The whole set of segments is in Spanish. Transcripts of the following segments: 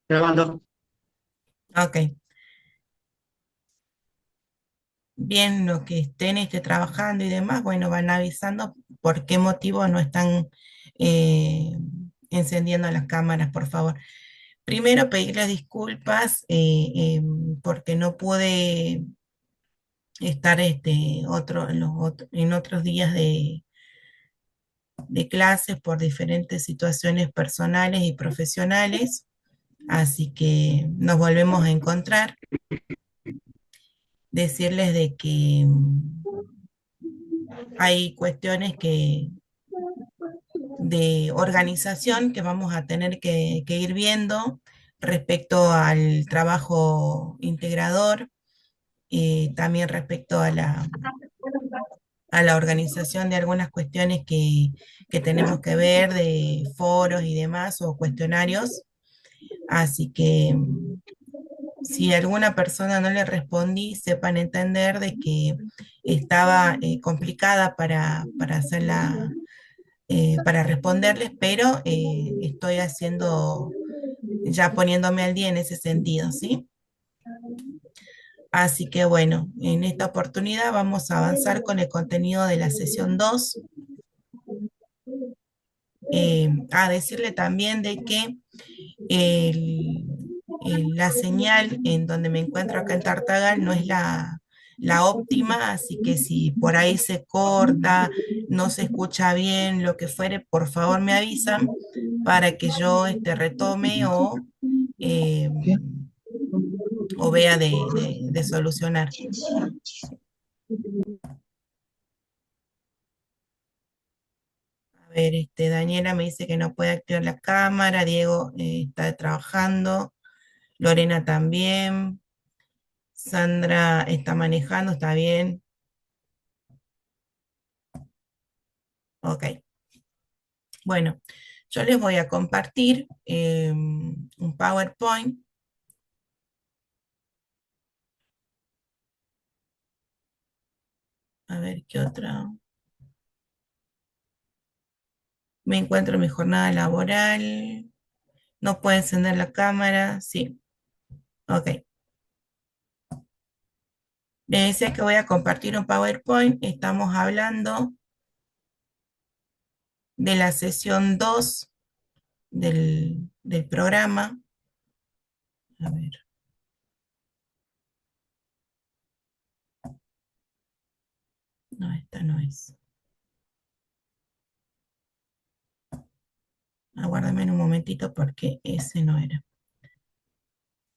Grabando. Ok, bien, lo que estén trabajando y demás, bueno, van avisando por qué motivo no están eh, encendiendo las cámaras, por favor. Primero, pedirles disculpas porque no pude estar en otros días de clases por diferentes situaciones personales y profesionales, así que nos volvemos a encontrar. Decirles de que hay cuestiones de organización que vamos a tener que ir viendo respecto al trabajo integrador, también respecto a la organización de algunas cuestiones que tenemos que ver de foros y demás o cuestionarios. Así que si a alguna persona no le respondí, sepan entender de que estaba complicada para hacerla para responderles, pero estoy haciendo, ya poniéndome al día en ese sentido, ¿sí? Así que bueno, en esta oportunidad vamos a avanzar con el contenido de la sesión 2. A decirle también de que el- la señal en donde me encuentro acá en Tartagal no es la óptima, así que si por ahí se corta, no se escucha bien, lo que fuere, por favor me avisan para que yo retome eh, o vea de solucionar. A ver, Daniela me dice que no puede activar la cámara, Diego está trabajando, Lorena también, Sandra está manejando, está bien. Ok, bueno, yo les voy a compartir un PowerPoint. A ver qué otra. Me encuentro en mi jornada laboral. No puedo encender la cámara. Sí, ok. Les decía que voy a compartir un PowerPoint. Estamos hablando de la sesión 2 del programa. A ver, no, esta no es. Aguárdame un momentito porque ese no era.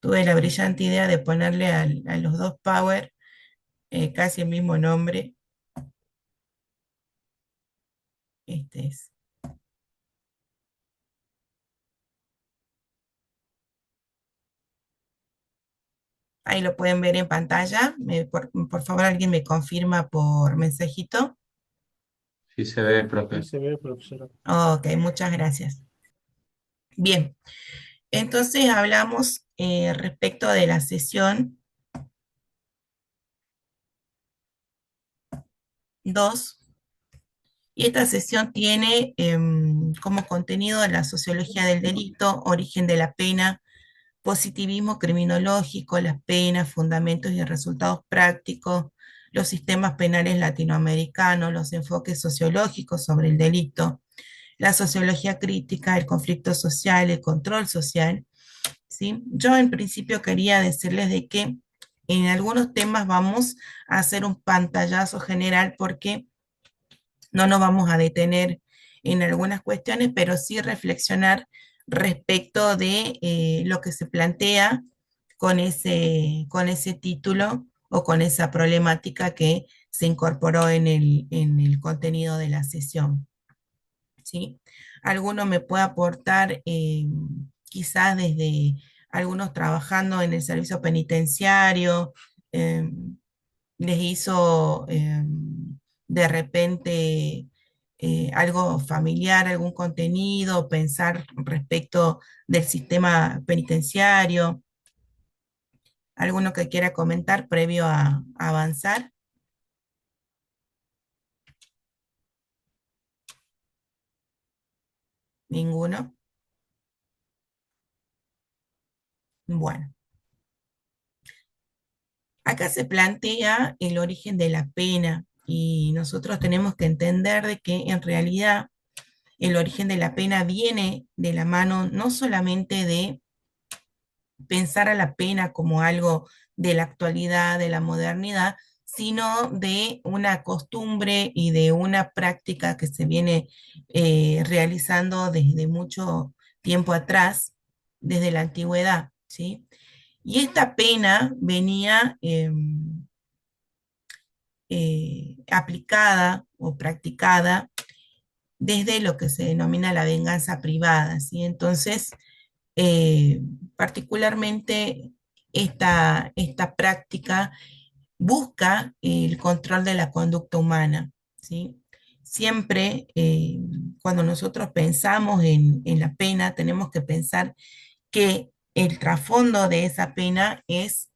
Tuve la brillante idea de ponerle a los dos Power casi el mismo nombre. Este es. Ahí lo pueden ver en pantalla. Por favor, alguien me confirma por mensajito. Sí se ve, profe. Sí se ve, profesora. Ok, muchas gracias. Bien, entonces hablamos respecto de la sesión 2 y esta sesión tiene como contenido la sociología del delito, origen de la pena, positivismo criminológico, las penas, fundamentos y resultados prácticos, los sistemas penales latinoamericanos, los enfoques sociológicos sobre el delito, la sociología crítica, el conflicto social, el control social, ¿sí? Yo en principio quería decirles de que en algunos temas vamos a hacer un pantallazo general porque no nos vamos a detener en algunas cuestiones, pero sí reflexionar respecto de lo que se plantea con ese título o con esa problemática que se incorporó en el contenido de la sesión. ¿Sí? Alguno me puede aportar, quizás desde algunos trabajando en el servicio penitenciario, eh, les hizo de repente algo familiar, algún contenido, pensar respecto del sistema penitenciario, alguno que quiera comentar previo a avanzar, ninguno. Bueno, acá se plantea el origen de la pena y nosotros tenemos que entender de que en realidad el origen de la pena viene de la mano no solamente de pensar a la pena como algo de la actualidad, de la modernidad, sino de una costumbre y de una práctica que se viene realizando desde mucho tiempo atrás, desde la antigüedad, ¿sí? Y esta pena venía aplicada o practicada desde lo que se denomina la venganza privada, ¿sí? Entonces, eh, particularmente esta práctica busca el control de la conducta humana, ¿sí? Siempre cuando nosotros pensamos en la pena, tenemos que pensar que el trasfondo de esa pena es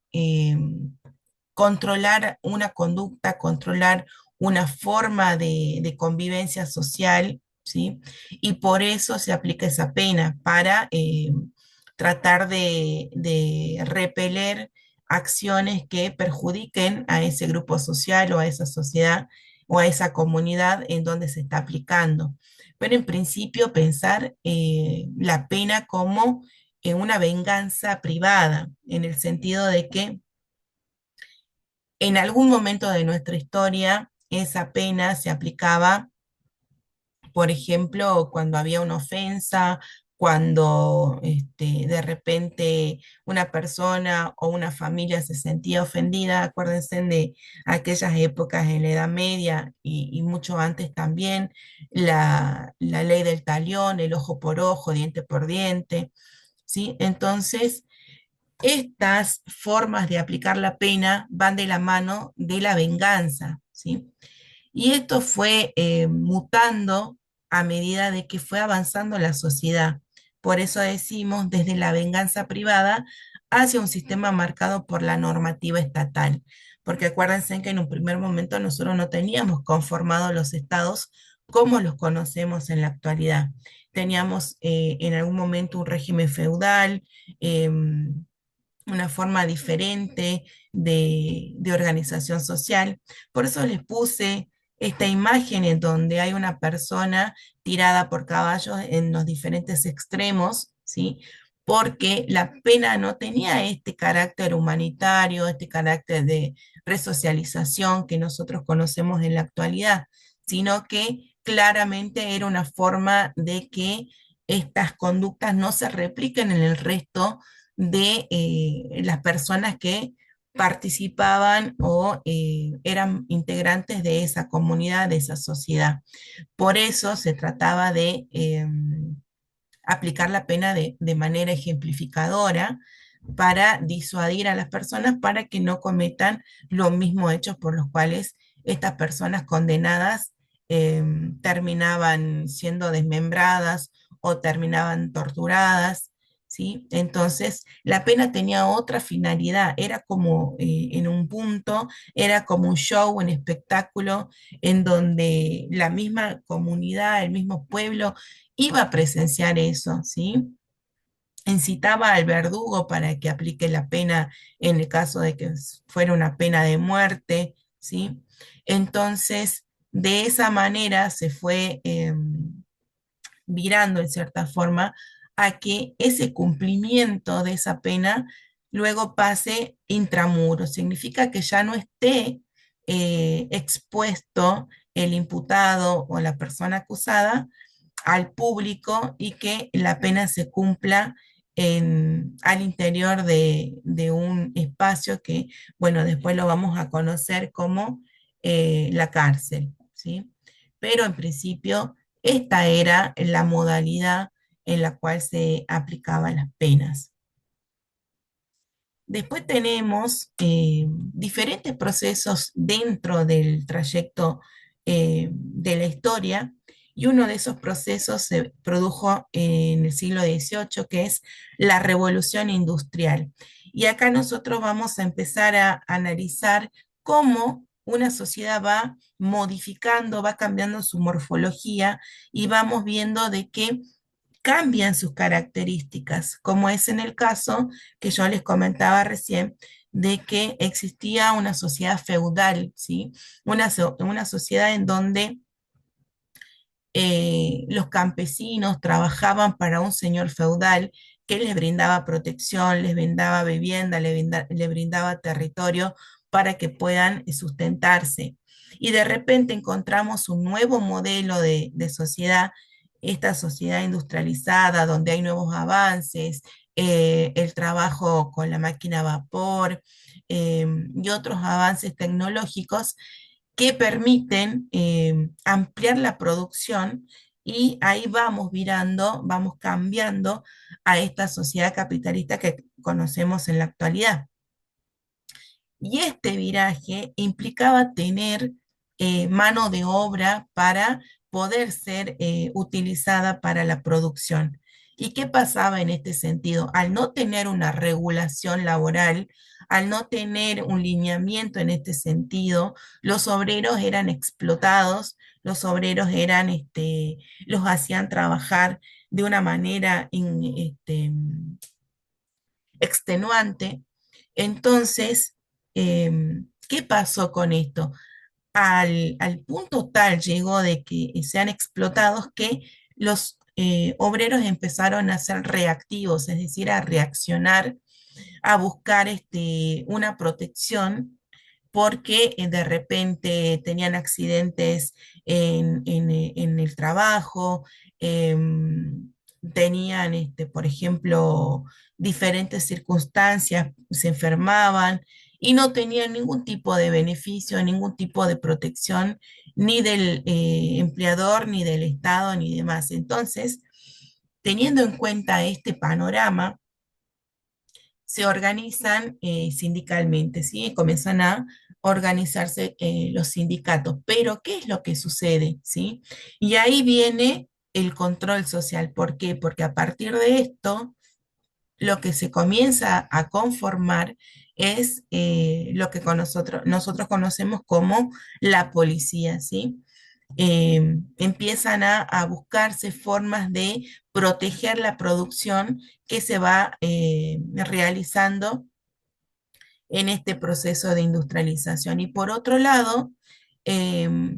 controlar una conducta, controlar una forma de convivencia social, ¿sí? Y por eso se aplica esa pena, para tratar de repeler acciones que perjudiquen a ese grupo social o a esa sociedad o a esa comunidad en donde se está aplicando. Pero en principio pensar la pena como una venganza privada, en el sentido de que en algún momento de nuestra historia, esa pena se aplicaba, por ejemplo, cuando había una ofensa, cuando de repente una persona o una familia se sentía ofendida. Acuérdense de aquellas épocas en la Edad Media y mucho antes también, la ley del talión, el ojo por ojo, diente por diente, ¿sí? Entonces, estas formas de aplicar la pena van de la mano de la venganza, ¿sí? Y esto fue mutando a medida de que fue avanzando la sociedad. Por eso decimos desde la venganza privada hacia un sistema marcado por la normativa estatal. Porque acuérdense que en un primer momento nosotros no teníamos conformados los estados como los conocemos en la actualidad. Teníamos en algún momento un régimen feudal, una forma diferente de organización social. Por eso les puse esta imagen en donde hay una persona tirada por caballos en los diferentes extremos, ¿sí? Porque la pena no tenía este carácter humanitario, este carácter de resocialización que nosotros conocemos en la actualidad, sino que claramente era una forma de que estas conductas no se repliquen en el resto de las personas que participaban o eran integrantes de esa comunidad, de esa sociedad. Por eso se trataba de aplicar la pena de manera ejemplificadora para disuadir a las personas para que no cometan los mismos hechos por los cuales estas personas condenadas terminaban siendo desmembradas o terminaban torturadas, ¿sí? Entonces, la pena tenía otra finalidad, era como en un punto, era como un show, un espectáculo en donde la misma comunidad, el mismo pueblo iba a presenciar eso, ¿sí? Incitaba al verdugo para que aplique la pena en el caso de que fuera una pena de muerte, ¿sí? Entonces, de esa manera se fue virando en cierta forma a que ese cumplimiento de esa pena luego pase intramuros. Significa que ya no esté expuesto el imputado o la persona acusada al público y que la pena se cumpla al interior de un espacio que, bueno, después lo vamos a conocer como la cárcel, ¿sí? Pero en principio esta era la modalidad en la cual se aplicaban las penas. Después tenemos diferentes procesos dentro del trayecto de la historia, y uno de esos procesos se produjo en el siglo XVIII, que es la Revolución Industrial. Y acá nosotros vamos a empezar a analizar cómo una sociedad va modificando, va cambiando su morfología y vamos viendo de que cambian sus características, como es en el caso que yo les comentaba recién, de que existía una sociedad feudal, ¿sí? Una sociedad en donde los campesinos trabajaban para un señor feudal que les brindaba protección, les brindaba vivienda, le brindaba territorio para que puedan sustentarse. Y de repente encontramos un nuevo modelo de sociedad, esta sociedad industrializada, donde hay nuevos avances, el trabajo con la máquina a vapor y otros avances tecnológicos que permiten ampliar la producción y ahí vamos virando, vamos cambiando a esta sociedad capitalista que conocemos en la actualidad. Y este viraje implicaba tener mano de obra para poder ser utilizada para la producción. ¿Y qué pasaba en este sentido? Al no tener una regulación laboral, al no tener un lineamiento en este sentido, los obreros eran explotados, los obreros eran, los hacían trabajar de una manera extenuante. Entonces, ¿qué pasó con esto? Al punto tal llegó de que sean explotados que los obreros empezaron a ser reactivos, es decir, a reaccionar, a buscar una protección porque de repente tenían accidentes en el trabajo, tenían, por ejemplo, diferentes circunstancias, se enfermaban y no tenían ningún tipo de beneficio, ningún tipo de protección, ni del empleador, ni del Estado, ni demás. Entonces, teniendo en cuenta este panorama, se organizan sindicalmente, ¿sí? Comienzan a organizarse los sindicatos. Pero, ¿qué es lo que sucede, ¿sí? Y ahí viene el control social. ¿Por qué? Porque a partir de esto, lo que se comienza a conformar es lo que nosotros conocemos como la policía, ¿sí? Empiezan a buscarse formas de proteger la producción que se va realizando en este proceso de industrialización. Y por otro lado,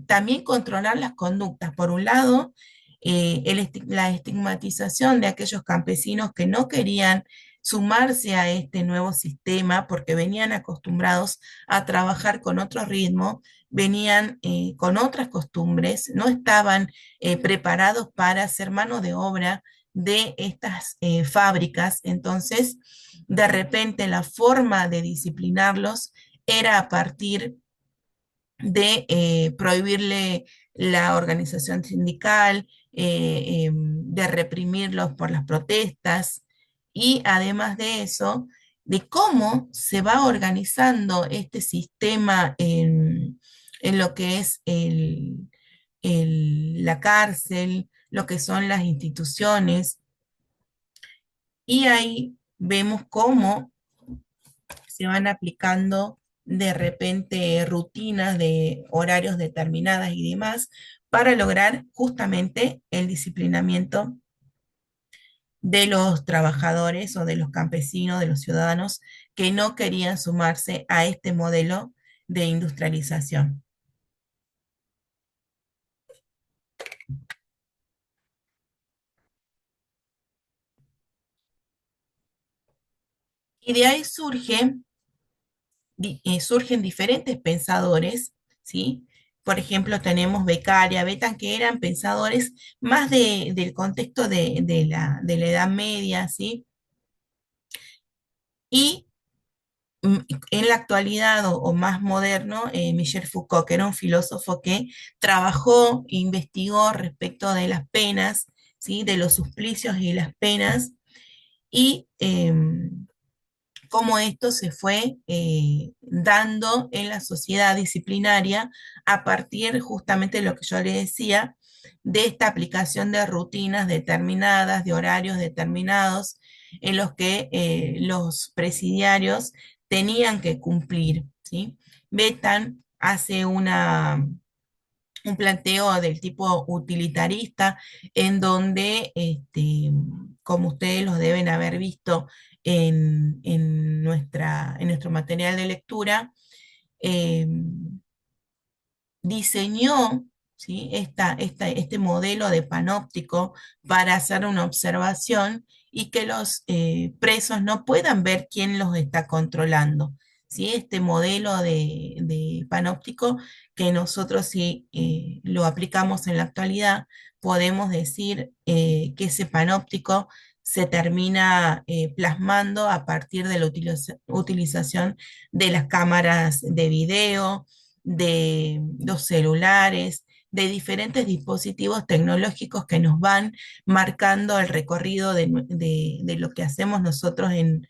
también controlar las conductas. Por un lado, la estigmatización de aquellos campesinos que no querían sumarse a este nuevo sistema porque venían acostumbrados a trabajar con otro ritmo, venían con otras costumbres, no estaban preparados para ser mano de obra de estas fábricas. Entonces, de repente la forma de disciplinarlos era a partir de prohibirle la organización sindical, de reprimirlos por las protestas y además de eso, de cómo se va organizando este sistema en lo que es la cárcel, lo que son las instituciones, y ahí vemos cómo se van aplicando de repente rutinas de horarios determinadas y demás para lograr justamente el disciplinamiento de los trabajadores o de los campesinos, de los ciudadanos que no querían sumarse a este modelo de industrialización. Y de ahí surgen diferentes pensadores, ¿sí? Por ejemplo, tenemos Beccaria, Betan, que eran pensadores más del contexto de la Edad Media, ¿sí? Y mm, en la actualidad o más moderno, Michel Foucault, que era un filósofo que trabajó e investigó respecto de las penas, ¿sí? De los suplicios y las penas, y cómo esto se fue dando en la sociedad disciplinaria a partir justamente de lo que yo le decía, de esta aplicación de rutinas determinadas, de horarios determinados, en los que los presidiarios tenían que cumplir, ¿sí? Betan hace un planteo del tipo utilitarista, en donde, como ustedes los deben haber visto en nuestro material de lectura, eh, diseñó, ¿sí? Este modelo de panóptico para hacer una observación y que los presos no puedan ver quién los está controlando. ¿Sí? Este modelo de panóptico que nosotros si lo aplicamos en la actualidad, podemos decir que ese panóptico se termina plasmando a partir de la utilización de las cámaras de video, de los celulares, de diferentes dispositivos tecnológicos que nos van marcando el recorrido de lo que hacemos nosotros en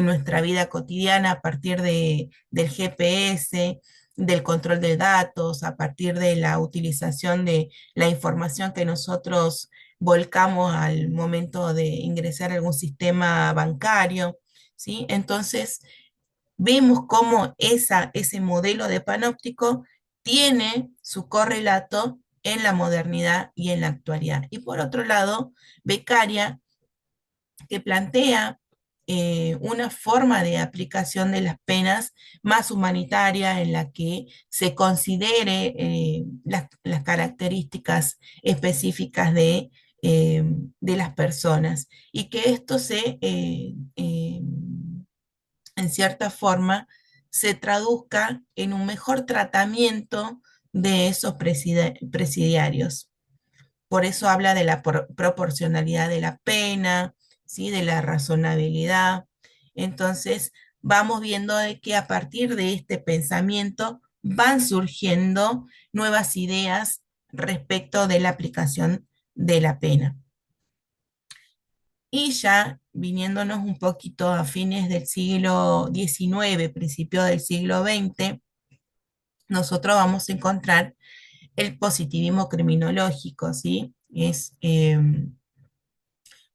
nuestra vida cotidiana a partir del GPS, del control de datos, a partir de la utilización de la información que nosotros volcamos al momento de ingresar a algún sistema bancario, ¿sí? Entonces, vemos cómo ese modelo de panóptico tiene su correlato en la modernidad y en la actualidad. Y por otro lado, Beccaria, que plantea una forma de aplicación de las penas más humanitaria en la que se considere las características específicas de las personas y que esto en cierta forma, se traduzca en un mejor tratamiento de esos presidiarios. Por eso habla de la proporcionalidad de la pena, ¿sí? De la razonabilidad. Entonces, vamos viendo de que a partir de este pensamiento van surgiendo nuevas ideas respecto de la aplicación de la pena. Y ya viniéndonos un poquito a fines del siglo XIX, principio del siglo XX, nosotros vamos a encontrar el positivismo criminológico, ¿sí? Es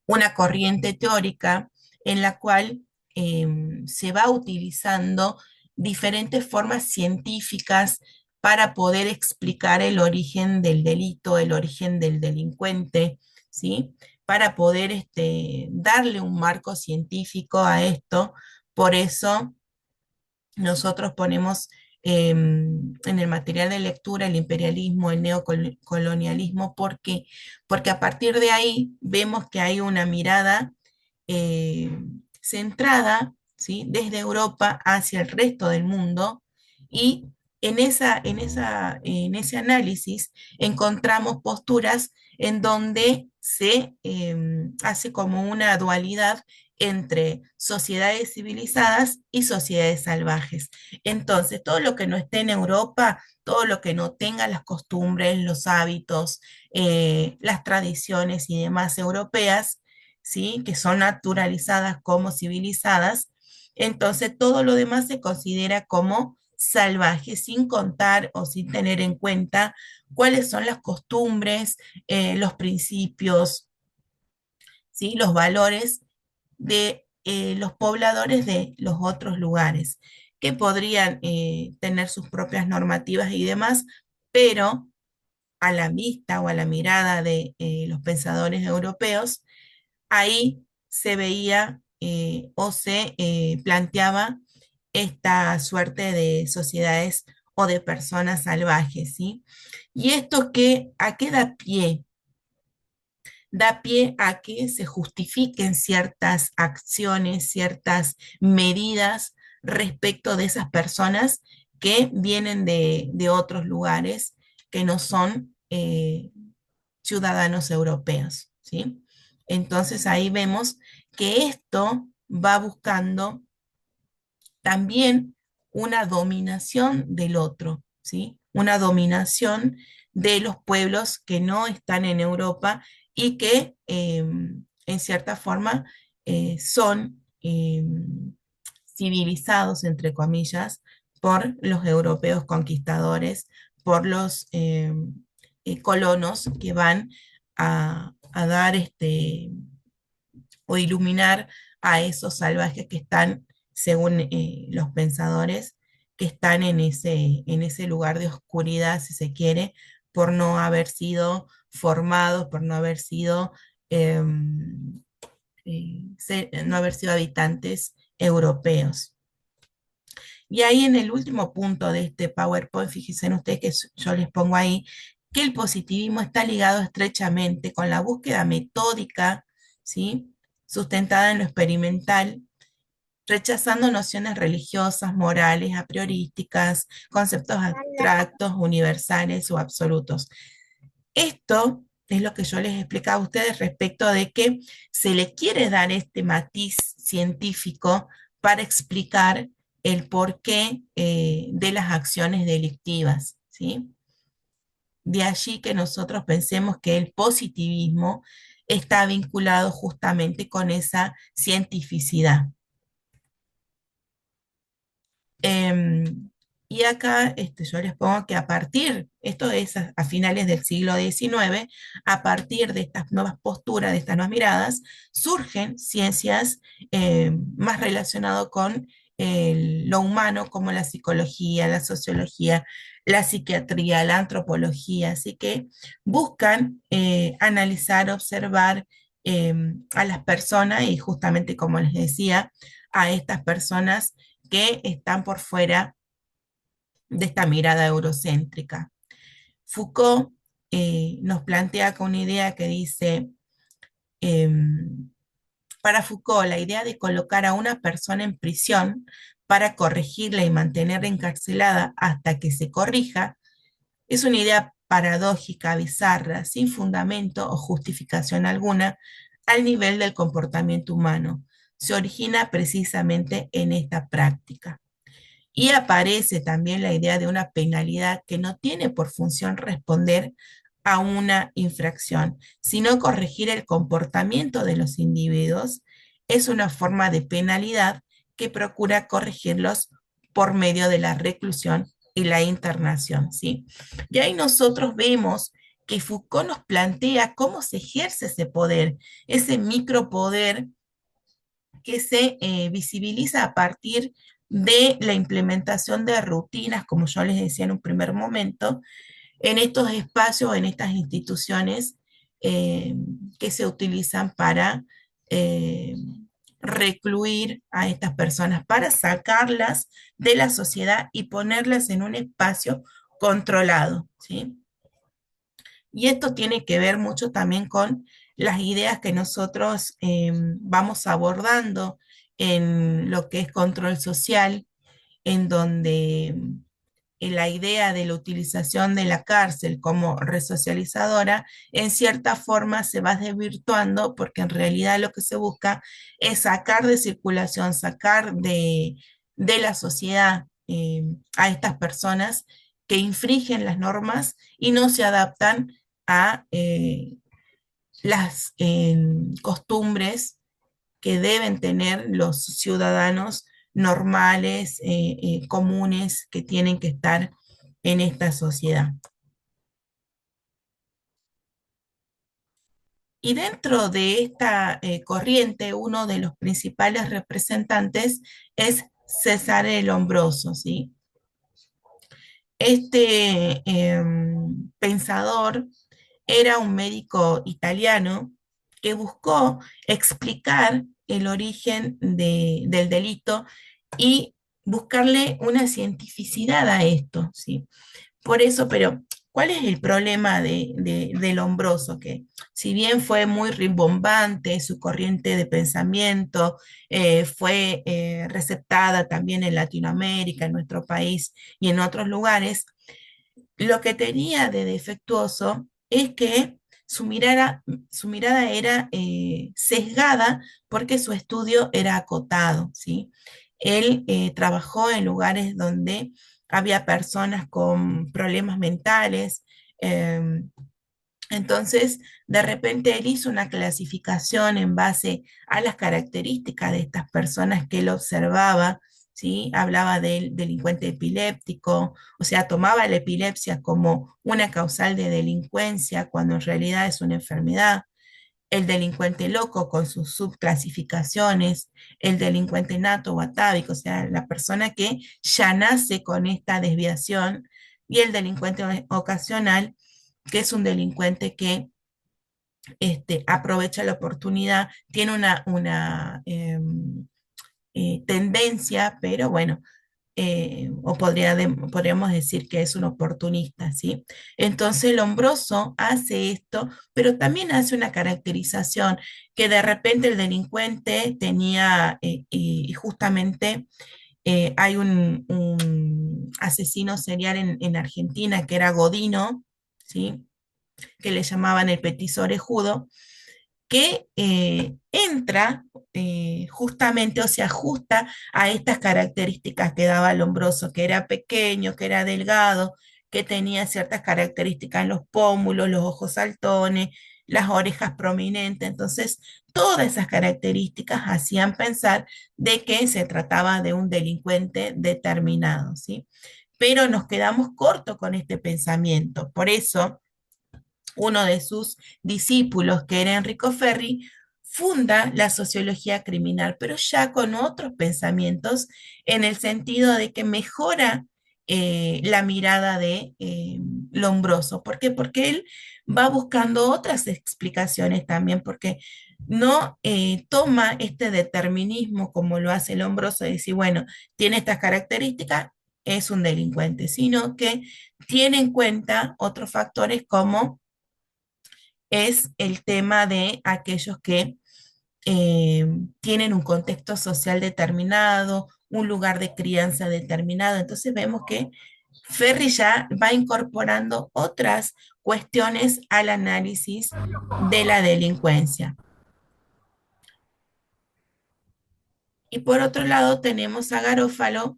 una corriente teórica en la cual se va utilizando diferentes formas científicas para poder explicar el origen del delito, el origen del delincuente, ¿sí? Para poder darle un marco científico a esto. Por eso nosotros ponemos en el material de lectura el imperialismo, el neocolonialismo, ¿por qué? Porque a partir de ahí vemos que hay una mirada eh, centrada, ¿sí? Desde Europa hacia el resto del mundo y en ese análisis encontramos posturas en donde se hace como una dualidad entre sociedades civilizadas y sociedades salvajes. Entonces, todo lo que no esté en Europa, todo lo que no tenga las costumbres, los hábitos, las tradiciones y demás europeas, ¿sí? Que son naturalizadas como civilizadas, entonces todo lo demás se considera como salvaje, sin contar o sin tener en cuenta cuáles son las costumbres, los principios, ¿sí? Los valores de los pobladores de los otros lugares, que podrían tener sus propias normativas y demás, pero a la vista o a la mirada de los pensadores europeos, ahí se veía o se planteaba esta suerte de sociedades o de personas salvajes, ¿sí? ¿Y esto a qué da pie? Da pie a que se justifiquen ciertas acciones, ciertas medidas respecto de esas personas que vienen de otros lugares que no son ciudadanos europeos, ¿sí? Entonces ahí vemos que esto va buscando también una dominación del otro, ¿sí? Una dominación de los pueblos que no están en Europa y que en cierta forma son civilizados, entre comillas, por los europeos conquistadores, por los colonos que van a dar o iluminar a esos salvajes que están, según los pensadores, que están en ese lugar de oscuridad, si se quiere, por no haber sido formados, por no haber sido, em, no haber sido habitantes europeos. Y ahí en el último punto de este PowerPoint, fíjense en ustedes que yo les pongo ahí, que el positivismo está ligado estrechamente con la búsqueda metódica, ¿sí? Sustentada en lo experimental, rechazando nociones religiosas, morales, a priorísticas, conceptos abstractos, universales o absolutos. Esto es lo que yo les explicaba a ustedes respecto de que se le quiere dar este matiz científico para explicar el porqué de las acciones delictivas, ¿sí? De allí que nosotros pensemos que el positivismo está vinculado justamente con esa cientificidad. Em, y acá yo les pongo que a partir, esto es a finales del siglo XIX, a partir de estas nuevas posturas, de estas nuevas miradas, surgen ciencias más relacionadas con lo humano, como la psicología, la sociología, la psiquiatría, la antropología, así que buscan analizar, observar a las personas y justamente como les decía, a estas personas que están por fuera de esta mirada eurocéntrica. Foucault nos plantea con una idea que dice, eh, para Foucault, la idea de colocar a una persona en prisión para corregirla y mantenerla encarcelada hasta que se corrija es una idea paradójica, bizarra, sin fundamento o justificación alguna al nivel del comportamiento humano. Se origina precisamente en esta práctica. Y aparece también la idea de una penalidad que no tiene por función responder a una infracción, sino corregir el comportamiento de los individuos. Es una forma de penalidad que procura corregirlos por medio de la reclusión y la internación, ¿sí? Y ahí nosotros vemos que Foucault nos plantea cómo se ejerce ese poder, ese micropoder que se visibiliza a partir de la implementación de rutinas, como yo les decía en un primer momento, en estos espacios, en estas instituciones eh, que se utilizan para eh, recluir a estas personas, para sacarlas de la sociedad y ponerlas en un espacio controlado, ¿sí? Y esto tiene que ver mucho también con las ideas que nosotros vamos abordando en lo que es control social, en donde la idea de la utilización de la cárcel como resocializadora, en cierta forma se va desvirtuando porque en realidad lo que se busca es sacar de circulación, sacar de la sociedad a estas personas que infringen las normas y no se adaptan a las costumbres que deben tener los ciudadanos normales, comunes, que tienen que estar en esta sociedad. Y dentro de esta corriente, uno de los principales representantes es César el Hombroso, ¿sí? Este pensador era un médico italiano que buscó explicar el origen del delito y buscarle una cientificidad a esto, ¿sí? Por eso, pero ¿cuál es el problema de Lombroso? Que si bien fue muy rimbombante, su corriente de pensamiento fue receptada también en Latinoamérica, en nuestro país y en otros lugares, lo que tenía de defectuoso es que su mirada era sesgada porque su estudio era acotado, ¿sí? Él trabajó en lugares donde había personas con problemas mentales, em, entonces, de repente él hizo una clasificación en base a las características de estas personas que él observaba, ¿sí? Hablaba del delincuente epiléptico, o sea, tomaba la epilepsia como una causal de delincuencia cuando en realidad es una enfermedad. El delincuente loco con sus subclasificaciones, el delincuente nato o atávico, o sea, la persona que ya nace con esta desviación, y el delincuente ocasional que es un delincuente que aprovecha la oportunidad, tiene una tendencia, pero bueno, podríamos decir que es un oportunista, ¿sí? Entonces Lombroso hace esto, pero también hace una caracterización que de repente el delincuente tenía, y justamente hay un asesino serial en Argentina que era Godino, ¿sí? Que le llamaban el petiso orejudo, que entra justamente o se ajusta a estas características que daba Lombroso, que era pequeño, que era delgado, que tenía ciertas características en los pómulos, los ojos saltones, las orejas prominentes. Entonces, todas esas características hacían pensar de que se trataba de un delincuente determinado, ¿sí? Pero nos quedamos cortos con este pensamiento. Por eso uno de sus discípulos, que era Enrico Ferri, funda la sociología criminal, pero ya con otros pensamientos en el sentido de que mejora la mirada de Lombroso. ¿Por qué? Porque él va buscando otras explicaciones también, porque no toma este determinismo como lo hace Lombroso, de decir, bueno, tiene estas características, es un delincuente, sino que tiene en cuenta otros factores como es el tema de aquellos que eh, tienen un contexto social determinado, un lugar de crianza determinado. Entonces vemos que Ferri ya va incorporando otras cuestiones al análisis de la delincuencia. Y por otro lado tenemos a Garófalo,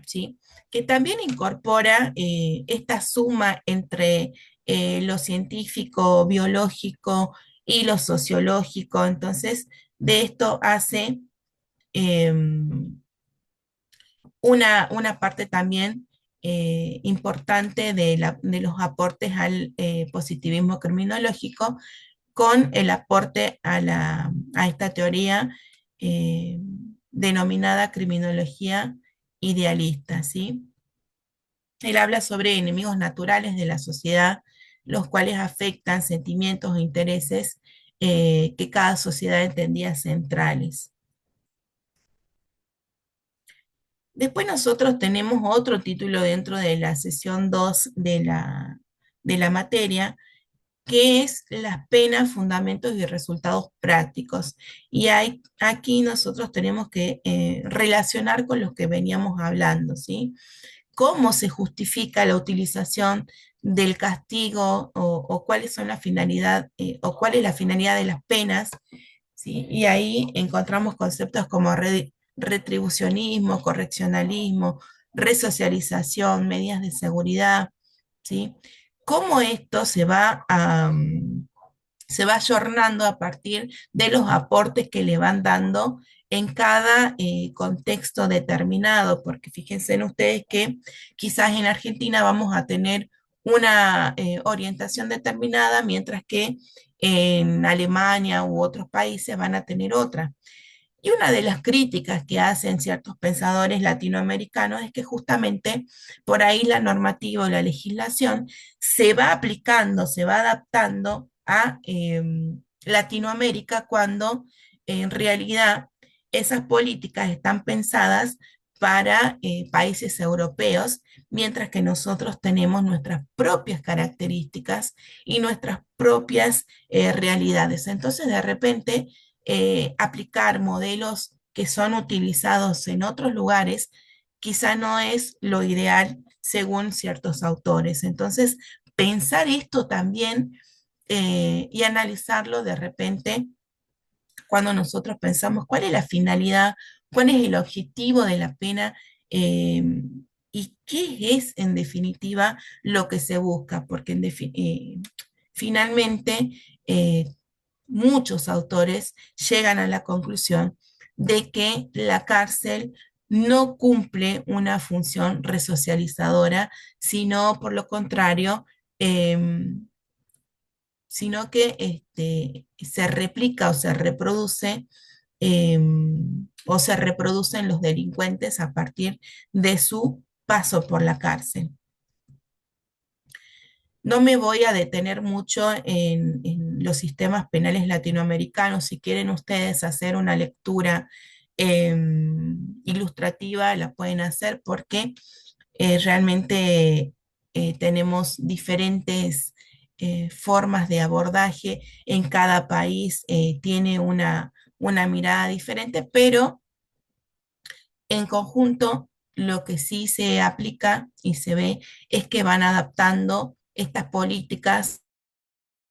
¿sí? Que también incorpora esta suma entre lo científico, biológico y lo sociológico. Entonces, de esto hace eh, una parte también importante de los aportes al positivismo criminológico con el aporte a esta teoría eh, denominada criminología idealista, ¿sí? Él habla sobre enemigos naturales de la sociedad, los cuales afectan sentimientos e intereses que cada sociedad entendía centrales. Después nosotros tenemos otro título dentro de la sesión 2 de la materia, que es las penas, fundamentos y resultados prácticos. Y aquí nosotros tenemos que relacionar con los que veníamos hablando, ¿sí? Cómo se justifica la utilización del castigo o cuáles son la finalidad o cuál es la finalidad de las penas, ¿sí? Y ahí encontramos conceptos como retribucionismo, correccionalismo, resocialización, medidas de seguridad, ¿sí? Cómo esto se va ayornando a partir de los aportes que le van dando en cada contexto determinado, porque fíjense en ustedes que quizás en Argentina vamos a tener una orientación determinada, mientras que en Alemania u otros países van a tener otra. Y una de las críticas que hacen ciertos pensadores latinoamericanos es que justamente por ahí la normativa o la legislación se va aplicando, se va adaptando a Latinoamérica cuando en realidad esas políticas están pensadas para países europeos, mientras que nosotros tenemos nuestras propias características y nuestras propias realidades. Entonces, de repente, aplicar modelos que son utilizados en otros lugares, quizá no es lo ideal según ciertos autores. Entonces, pensar esto también y analizarlo de repente cuando nosotros pensamos cuál es la finalidad, cuál es el objetivo de la pena eh, y qué es en definitiva lo que se busca, porque finalmente muchos autores llegan a la conclusión de que la cárcel no cumple una función resocializadora, sino por lo contrario, sino que se replica eh, o se reproducen los delincuentes a partir de su paso por la cárcel. No me voy a detener mucho en los sistemas penales latinoamericanos. Si quieren ustedes hacer una lectura ilustrativa, la pueden hacer porque realmente tenemos diferentes formas de abordaje. En cada país tiene una mirada diferente, pero en conjunto, lo que sí se aplica y se ve es que van adaptando estas políticas